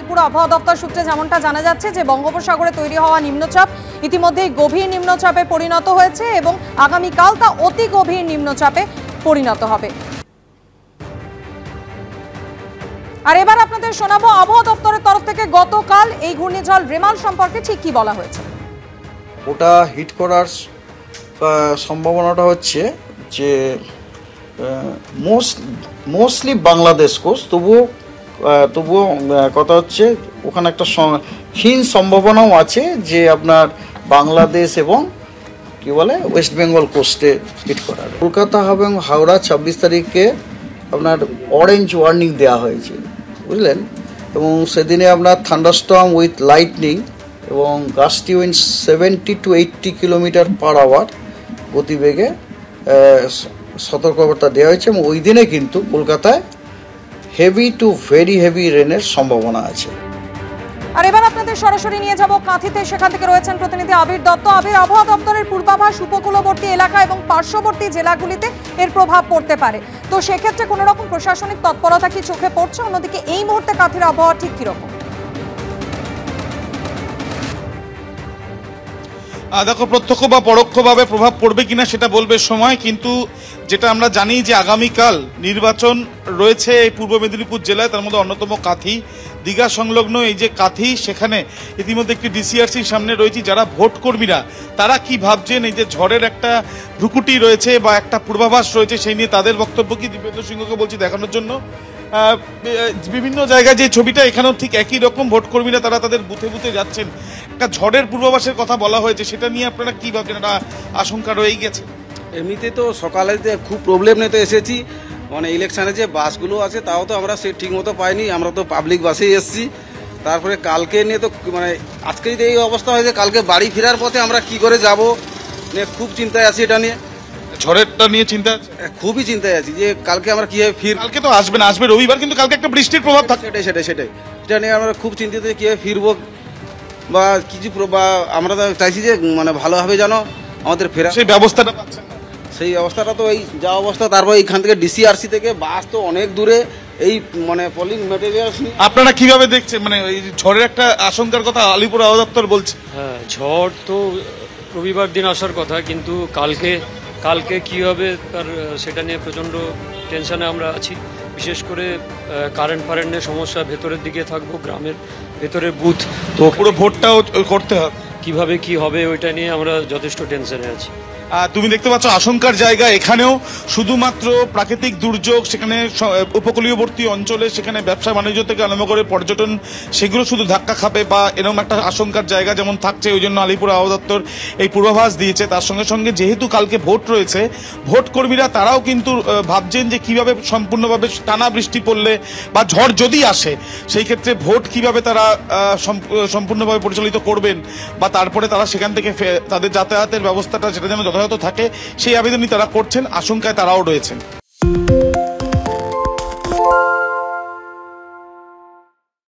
আলিপুর আবহাওয়া দপ্তর সূত্রে যেমনটা জানা যাচ্ছে যে বঙ্গোপসাগরে তৈরি হওয়া নিম্নচাপ ইতিমধ্যেই গভীর নিম্নচাপে পরিণত হয়েছে এবং আগামীকাল তা অতি গভীর নিম্নচাপে পরিণত হবে। আর এবার আপনাদের শোনাবো আবহাওয়া দপ্তরের তরফ থেকে গতকাল এই ঘূর্ণিঝড় রেমাল সম্পর্কে ঠিক কি বলা হয়েছে। ওটা হিট করার সম্ভাবনাটা হচ্ছে যে মোস্টলি বাংলাদেশ কোস্ট, তবুও কথা হচ্ছে ওখানে একটা ক্ষীণ সম্ভাবনাও আছে যে আপনার বাংলাদেশ এবং কি বলে ওয়েস্ট বেঙ্গল কোস্টে হিট করার। কলকাতা এবং হাওড়া 26 তারিখে আপনার অরেঞ্জ ওয়ার্নিং দেওয়া হয়েছে, বুঝলেন, এবং সেদিনে আপনার থান্ডারস্টর্ম উইথ লাইটনিং এবং গাস্টি উইন্ড 70 to 80 km/h গতিবেগে সতর্কবার্তা দেওয়া হয়েছে এবং ওই দিনে কিন্তু কলকাতায় হেভি টু ভেরি হেভি রেনের সম্ভাবনা আছে। আর এবার আপনাদের সরাসরি নিয়ে যাব কাঁথিতে, সেখান থেকে রয়েছেন প্রতিনিধি আবির দত্ত। আবির, আবহাওয়া দপ্তরের পূর্বাভাস উপকূলবর্তী এলাকা এবং পার্শ্ববর্তী জেলাগুলিতে এর প্রভাব পড়তে পারে, তো সেক্ষেত্রে কোনো রকম প্রশাসনিক তৎপরতা কি চোখে পড়ছে? অন্যদিকে এই মুহূর্তে কাঁথির আবহাওয়া ঠিক কিরকম? দেখো, প্রত্যক্ষ বা পরোক্ষভাবে প্রভাব পড়বে কিনা সেটা বলবে সময়, কিন্তু যেটা আমরা জানি যে আগামীকাল নির্বাচন রয়েছে এই পূর্ব মেদিনীপুর জেলায়, তার মধ্যে অন্যতম কাঁথি, দীঘা সংলগ্ন এই যে কাঁথি, সেখানে ইতিমধ্যে একটি ডিসিআরসির সামনে রয়েছে। যারা ভোট কর্মীরা তারা কি ভাবছেন, এই যে ঝড়ের একটা ভ্রুকুটি রয়েছে বা একটা পূর্বাভাস রয়েছে, সেই নিয়ে তাদের বক্তব্য কি দীপেন্দ্র সিংহকে বলছি দেখানোর জন্য। বিভিন্ন জায়গায় যে ছবিটা, এখানেও ঠিক একই রকম ভোট কর্মীরা তারা তাদের বুথে বুথে যাচ্ছেন। একটা ঝড়ের পূর্বাভাসের কথা বলা হয়েছে, সেটা নিয়ে আপনারা কি ভাবছেন? একটা আশঙ্কা রয়েই গেছে। এমনিতে তো সকালে খুব প্রবলেম নিয়ে তো এসেছি, মানে ইলেকশনে যে বাসগুলো আছে তাও তো আমরা সে ঠিক মতো পাইনি, আমরা তো পাবলিক বাসেই এসেছি। তারপরে কালকে নিয়ে তো মানে আজকে যদি এই অবস্থা হয় যে কালকে বাড়ি ফেরার পথে আমরা কি করে যাব নিয়ে খুব চিন্তায় আছি। এটা নিয়ে, ঝড়েরটা নিয়ে চিন্তা আছে, খুবই চিন্তায় আছি যে কালকে আমরা কিভাবে কালকে তো আসবে রবিবার, কিন্তু কালকে একটা বৃষ্টির প্রভাব থাকে। সেটাই এটা নিয়ে আমরা খুব চিন্তিত কিভাবে ফিরবো বা কিছু, বা আমরা চাইছি যে মানে ভালোভাবে যেন আমাদের ফেরা, সেই ব্যবস্থাটা পাচ্ছেন না। সেই অবস্থাটা তো এই যা অবস্থা, তারপর এইখান থেকে ডিসিআরসি থেকে বাস তো অনেক দূরে, এই মানে পলিং ম্যাটেরিয়াল। আপনারা কিভাবে দেখছেন, মানে এই ঝড়ের একটা আশঙ্কার কথা আলিপুর আবহাওয়া দপ্তর বলছে? হ্যাঁ, ঝড় তো রবিবার দিন আসার কথা, কিন্তু কালকে কী হবে তার সেটা নিয়ে প্রচণ্ড টেনশনে আমরা আছি। বিশেষ করে কারেন্টের সমস্যা, ভেতরের দিকে থাকবো, গ্রামের ভেতরের বুথ, তো পুরো ভোটটাও করতে হবে, কিভাবে কি হবে ওইটা নিয়ে আমরা যথেষ্ট টেনশনে আছি। তুমি দেখতে পাচ্ছ আশঙ্কার জায়গা এখানেও শুধুমাত্র প্রাকৃতিক দুর্যোগ, সেখানে উপকূলীয়বর্তী অঞ্চলে সেখানে ব্যবসা বাণিজ্য থেকে আরম্ভ করে পর্যটন, সেগুলো শুধু ধাক্কা খাবে বা এরকম একটা আশঙ্কার জায়গা যেমন থাকছে। ওই জন্য আলিপুর আবহাওয়া দপ্তর এই পূর্বাভাস দিয়েছে। তার সঙ্গে সঙ্গে যেহেতু কালকে ভোট রয়েছে, ভোট কর্মীরা তারাও কিন্তু ভাবছেন যে কিভাবে সম্পূর্ণভাবে টানা বৃষ্টি পড়লে বা ঝড় যদি আসে, সেই ক্ষেত্রে ভোট কিভাবে তারা সম্পূর্ণভাবে পরিচালিত করবেন বা তারপরে তারা সেখান থেকে তাদের যাতায়াতের ব্যবস্থাটা সেটা যেন যথাযথ থাকে, সেই আবেদনই তারা করছেন, আশঙ্কায় তারাও রয়েছেন।